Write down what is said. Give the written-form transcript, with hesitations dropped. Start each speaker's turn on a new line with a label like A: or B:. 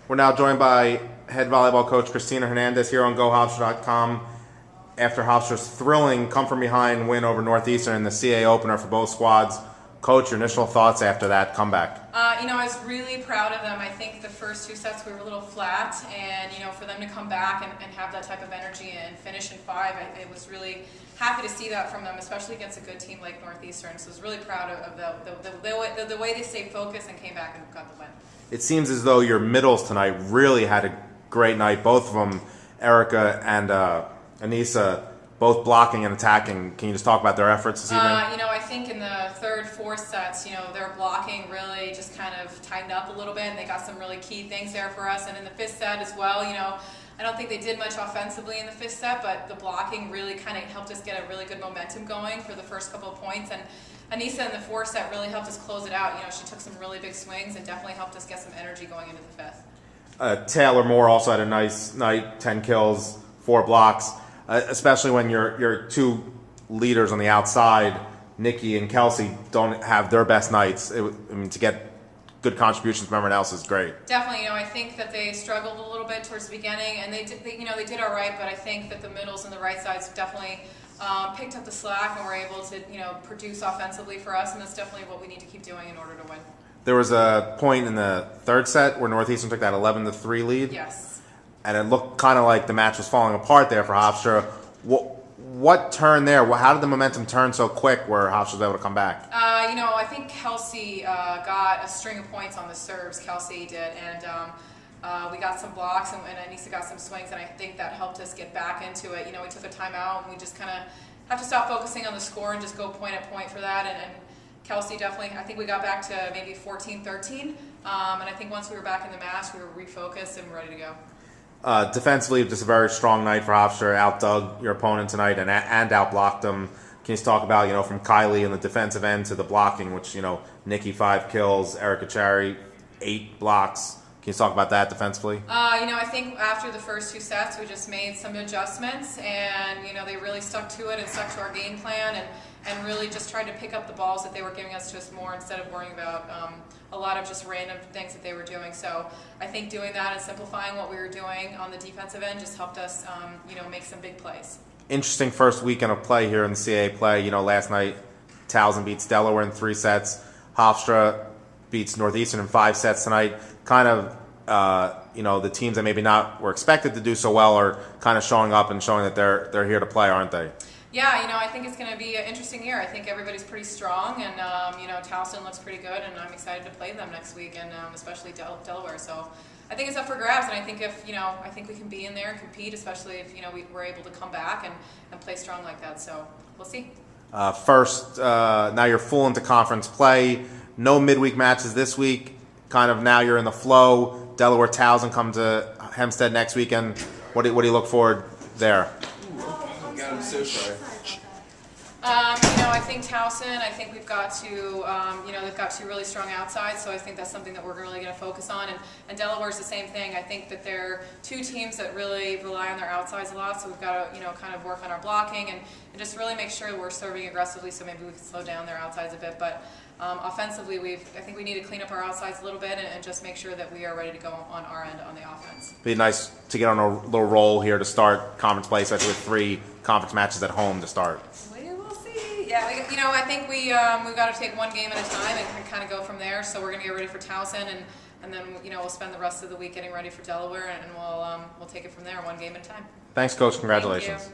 A: We're now joined by head volleyball coach Kristina Hernandez here on GoHofstra.com after Hofstra's thrilling come-from-behind win over Northeastern in the CA opener for both squads. Coach, your initial thoughts after that comeback?
B: I was really proud of them. I think the first two sets we were a little flat, and for them to come back and have that type of energy and finish in five, I was really happy to see that from them, especially against a good team like Northeastern. So I was really proud of the way they stayed focused and came back and got the win.
A: It seems as though your middles tonight really had a great night. Both of them, Erica and Anissa, both blocking and attacking. Can you just talk about their efforts this evening?
B: I think in the third, fourth sets, their blocking really just kind of tightened up a little bit, and they got some really key things there for us. And in the fifth set as well, I don't think they did much offensively in the fifth set, but the blocking really kind of helped us get a really good momentum going for the first couple of points. And Anissa in the fourth set really helped us close it out. She took some really big swings and definitely helped us get some energy going into the fifth.
A: Taylor Moore also had a nice night, 10 kills, 4 blocks, especially when your two leaders on the outside, Nikki and Kelsey, don't have their best nights. To get good contributions from everyone else is great.
B: Definitely, I think that they struggled a little bit towards the beginning, and they did all right. But I think that the middles and the right sides definitely picked up the slack and were able to produce offensively for us, and that's definitely what we need to keep doing in order to win.
A: There was a point in the third set where Northeastern took that 11-3 lead.
B: Yes.
A: And it looked kind of like the match was falling apart there for Hofstra. What turned there? How did the momentum turn so quick where Hofstra was able to come back?
B: I think Kelsey got a string of points on the serves. Kelsey did, and we got some blocks, and Anissa got some swings, and I think that helped us get back into it. We took a timeout, and we just kind of have to stop focusing on the score and just go point at point for that. And Kelsey definitely, I think we got back to maybe 14-13, and I think once we were back in the match, we were refocused and ready to go.
A: Defensively, just a very strong night for Hofstra. Outdug your opponent tonight and outblocked them. Can you just talk about, from Kylie in the defensive end to the blocking, which, Nikki 5 kills, Erica Cherry 8 blocks. Can you talk about that defensively?
B: I think after the first two sets, we just made some adjustments, and they really stuck to it and stuck to our game plan, and really just tried to pick up the balls that they were giving us to us more instead of worrying about a lot of just random things that they were doing. So I think doing that and simplifying what we were doing on the defensive end just helped us, make some big plays.
A: Interesting first weekend of play here in the CAA play. Last night, Towson beats Delaware in 3 sets. Hofstra beats Northeastern in 5 sets tonight. Kind of, the teams that maybe not were expected to do so well are kind of showing up and showing that they're here to play, aren't they?
B: Yeah, I think it's going to be an interesting year. I think everybody's pretty strong, and Towson looks pretty good, and I'm excited to play them next week, and especially Delaware. So I think it's up for grabs, and I think if I think we can be in there and compete, especially if we're able to come back and play strong like that. So we'll see.
A: First, now you're full into conference play. No midweek matches this week. Kind of now you're in the flow. Delaware Towson come to Hempstead next weekend. What do you look forward there?
C: God, I'm so sorry.
B: I think Towson, I think we've got to, they've got 2 really strong outsides, so I think that's something that we're really going to focus on. And Delaware's the same thing. I think that they're 2 teams that really rely on their outsides a lot, so we've got to, kind of work on our blocking and just really make sure we're serving aggressively, so maybe we can slow down their outsides a bit. But offensively, I think we need to clean up our outsides a little bit and just make sure that we are ready to go on our end on the offense.
A: Be nice to get on a little roll here to start conference play, especially with 3 conference matches at home to start.
B: We will see. Yeah, I think we've got to take one game at a time and kind of go from there. So we're going to get ready for Towson, and then we'll spend the rest of the week getting ready for Delaware, and we'll take it from there, one game at a time.
A: Thanks, Coach. Congratulations.
B: Thank you.